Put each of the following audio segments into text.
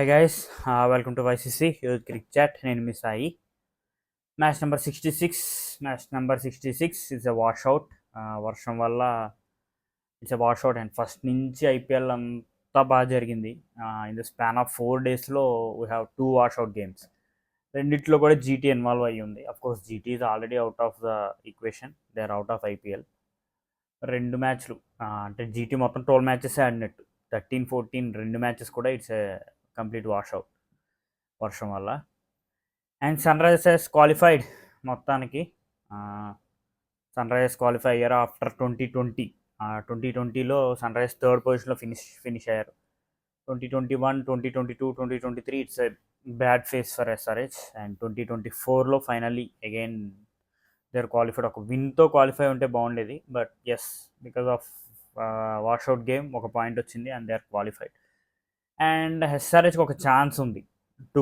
Hi guys, welcome to YCC Youth Cricket Chat. నేను మీ Sai. Match number 66 is a washout. వర్షం వల్ల it's a washout and first నుంచి IPL అంతా బాగా జరిగింది. ఇన్ ద స్పాన్ ఆఫ్ 4 daysలో వీ హ్యావ్ 2 వాషౌట్ గేమ్స్. రెండిట్లో కూడా జీటీ ఇన్వాల్వ్ అయ్యి ఉంది. Of course GT is already out of the equation. They are out of IPL. 2 మ్యాచ్లు అంటే జీటీ మొత్తం 12 మ్యాచెస్ ఆడినట్టు. 13-14 2 మ్యాచెస్ కూడా ఇట్స్ ఏ కంప్లీట్ వాషౌట్ వర్షం వల్ల. అండ్ సన్ రైజర్స్ క్వాలిఫైడ్ మొత్తానికి. సన్ రైజర్స్ క్వాలిఫై అయ్యారు ఆఫ్టర్ 2020. 2020లో సన్ రైజర్స్ థర్డ్ పొజిషన్లో ఫినిష్ అయ్యారు. 2021, 2022, 2023 it's a bad phase for SRH. And 2024లో finally again they are qualified. ఒక విన్తో క్వాలిఫై ఉంటే బాగుండేది, but as because of washout game ఒక పాయింట్ వచ్చింది and they are qualified. And ఎస్ఆర్హెచ్కి ఒక ఛాన్స్ ఉంది టు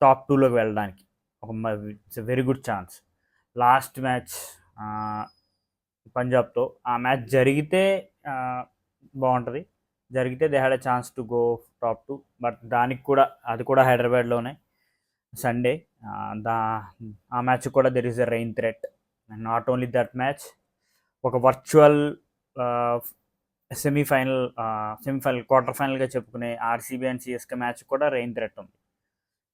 టాప్ 2లోకి వెళ్ళడానికి. It's a very good chance. Last match పంజాబ్తో ఆ మ్యాచ్ జరిగితే బాగుంటుంది. జరిగితే they had a chance to go top 2. But దానికి కూడా అది కూడా హైదరాబాద్లోనే సండే. ఆ మ్యాచ్ కూడా there is a rain threat. And not only that match, ఒక వర్చువల్ సెమీఫైనల్ క్వార్టర్ ఫైనల్గా చెప్పుకునే ఆర్సీబీ అండ్ సిఎస్కే మ్యాచ్ కూడా రెయిన్ థ్రెట్ ఉంది.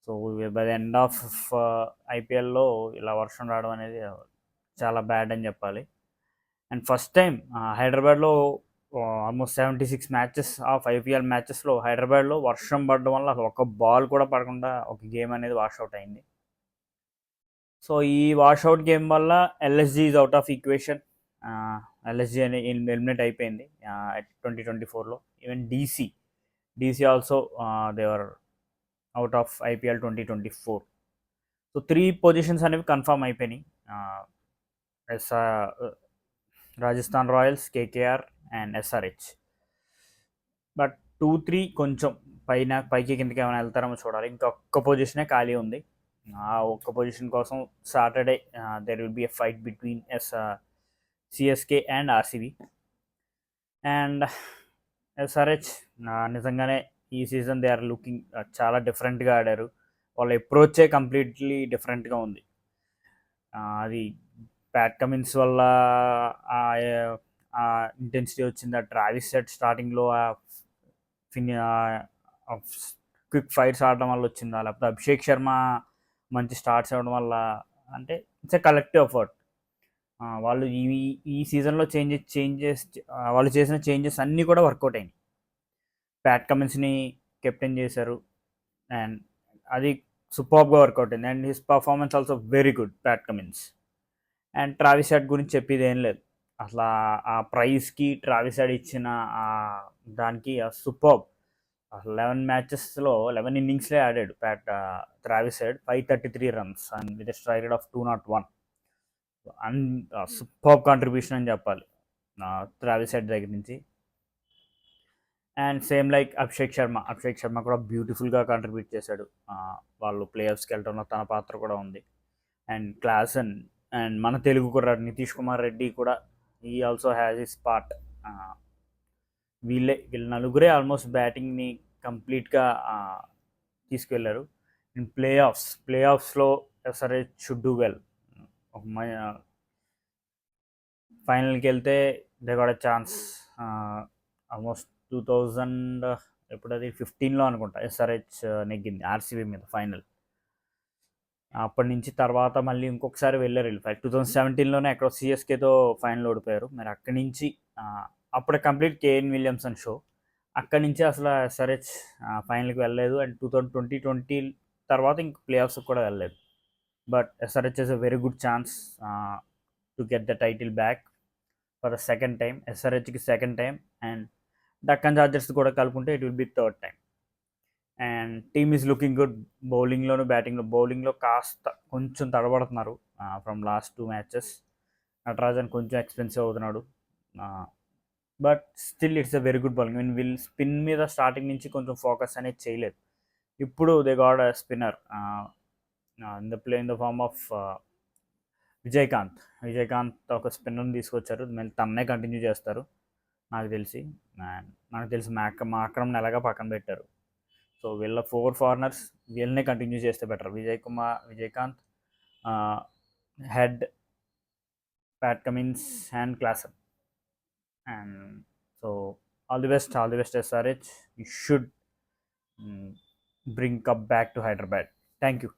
So by the end of ఐపీఎల్లో ఇలా వర్షం రావడం అనేది చాలా బ్యాడ్ అని చెప్పాలి. అండ్ ఫస్ట్ టైం హైదరాబాద్లో ఆల్మోస్ట్ 76 మ్యాచెస్ ఆఫ్ ఐపీఎల్ మ్యాచెస్లో హైదరాబాద్లో వర్షం పడడం వల్ల అసలు ఒక బాల్ కూడా పడకుండా ఒక గేమ్ అనేది వాషౌట్ అయింది. సో ఈ వాషౌట్ గేమ్ వల్ల LSG is out of equation. LSG అని ఎలిమినేట్ అయిపోయింది 2024లో. Even DC also they were out of IPL 2024. So 3 positions అనేవి కన్ఫర్మ్ అయిపోయినాయి. Rajasthan Royals, KKR and SRH. But 2-3 కొంచెం పైకి కిందకి ఏమైనా వెళ్తారేమో చూడాలి. ఇంకా ఒక్క పొజిషనే ఖాళీ ఉంది. ఆ ఒక్క పొజిషన్ కోసం Saturday there will be a fight between CSK and RCB. And SRH నిజంగానే ఈ సీజన్ దే ఆర్ లుకింగ్ చాలా డిఫరెంట్గా ఆడారు. వాళ్ళ అప్రోచే కంప్లీట్లీ డిఫరెంట్గా ఉంది. అది ప్యాట్ కమిన్స్ వల్ల ఇంటెన్సిటీ వచ్చింది. ఆ ట్రావిస్ హెడ్ స్టార్టింగ్లో క్విక్ ఫైట్స్ ఆడడం వల్ల వచ్చిందా, లేకపోతే అభిషేక్ శర్మ మంచి స్టార్ట్స్ అవ్వడం వల్ల, అంటే ఇట్స్ ఎ కలెక్టివ్ ఎఫర్ట్. వాళ్ళు ఈ సీజన్లో వాళ్ళు చేసిన చేంజెస్ అన్నీ కూడా వర్కౌట్ అయినాయి. ప్యాట్ కమిన్స్ని కెప్టెన్ చేశారు అండ్ అది సూపర్గా వర్కౌట్ అయింది. And his performance also very good Pat Cummins. And Travis head గురించి చెప్పేది ఏం లేదు. అసలు ఆ ప్రైస్కి ట్రావిస్ హెడ్ ఇచ్చిన దానికి సూపర్. 11 మ్యాచెస్లో 11 ఇన్నింగ్స్లే ఆడాడు Travis head. 533 runs and with strike rate of 201. And super contribution అని చెప్పాలి ట్రావిస్ హెడ్ దగ్గర నుంచి. And same like Abhishek Sharma కూడా బ్యూటిఫుల్గా కాంట్రిబ్యూట్ చేశాడు. వాళ్ళు ప్లే ఆఫ్స్కి వెళ్ళడంలో తన పాత్ర కూడా ఉంది. అండ్ క్లాసన్ అండ్ మన తెలుగు కుర్రాడు నితీష్ కుమార్ రెడ్డి కూడా ఈ ఆల్సో హ్యాజ్ హిస్ పార్ట్. వీళ్ళు నలుగురే ఆల్మోస్ట్ బ్యాటింగ్ని కంప్లీట్గా తీసుకెళ్లారు. ఇన్ ప్లే ఆఫ్స్లో ఎస్ఆర్హెచ్ షుడ్ డూ వెల్. ఫైనల్కి వెళ్తే they got a chance. Almost 2000 ఎప్పుడది 15లో అనుకుంటా ఎస్ఆర్హెచ్ నెగ్గింది ఆర్సీబీ మీద ఫైనల్. అప్పటి నుంచి తర్వాత మళ్ళీ ఇంకొకసారి వెళ్ళారు వీళ్ళు. 2017లోనే ఎక్కడో సిఎస్కేతో ఫైనల్ ఓడిపోయారు. మరి అక్కడి నుంచి అప్పుడే కంప్లీట్ కేఎన్ విలియమ్సన్ షో. అక్కడి నుంచి అసలు ఎస్ఆర్హెచ్ ఫైనల్కి వెళ్ళలేదు. అండ్ 2020 తర్వాత ఇంక ప్లే ఆఫ్స్కి కూడా వెళ్ళలేదు. But SRH is a very good chance to get the title back for the second time. ఎస్ఆర్హెచ్కి second time and Deccan Chargers కూడా కలుపుకుంటే it will be third time. And team is looking good. బౌలింగ్లోను బ్యాటింగ్లో. బౌలింగ్లో కాస్త కొంచెం తడబడుతున్నారు ఫ్రమ్ లాస్ట్ 2 మ్యాచెస్. నటరాజన్ కొంచెం ఎక్స్పెన్సివ్ అవుతున్నాడు. But still it's a very good bowling. Mean వీళ్ళు స్పిన్ మీద స్టార్టింగ్ నుంచి కొంచెం ఫోకస్ అనేది చేయలేదు. ఇప్పుడు they got a spinner in the form of Vijayakanth ఒక స్పిన్నర్ని తీసుకొచ్చారు. మళ్ళీ తన్నే కంటిన్యూ చేస్తారు నాకు తెలిసి. మాక్రమ్ని ఎలాగా పక్కన పెట్టారు. సో వీళ్ళ 4 ఫారినర్స్ వీళ్ళనే కంటిన్యూ చేస్తే better. Vijayakanth, head, Pat Cummins and Klaasen. And so all the best SRH. You should bring Cup back to Hyderabad. Thank you.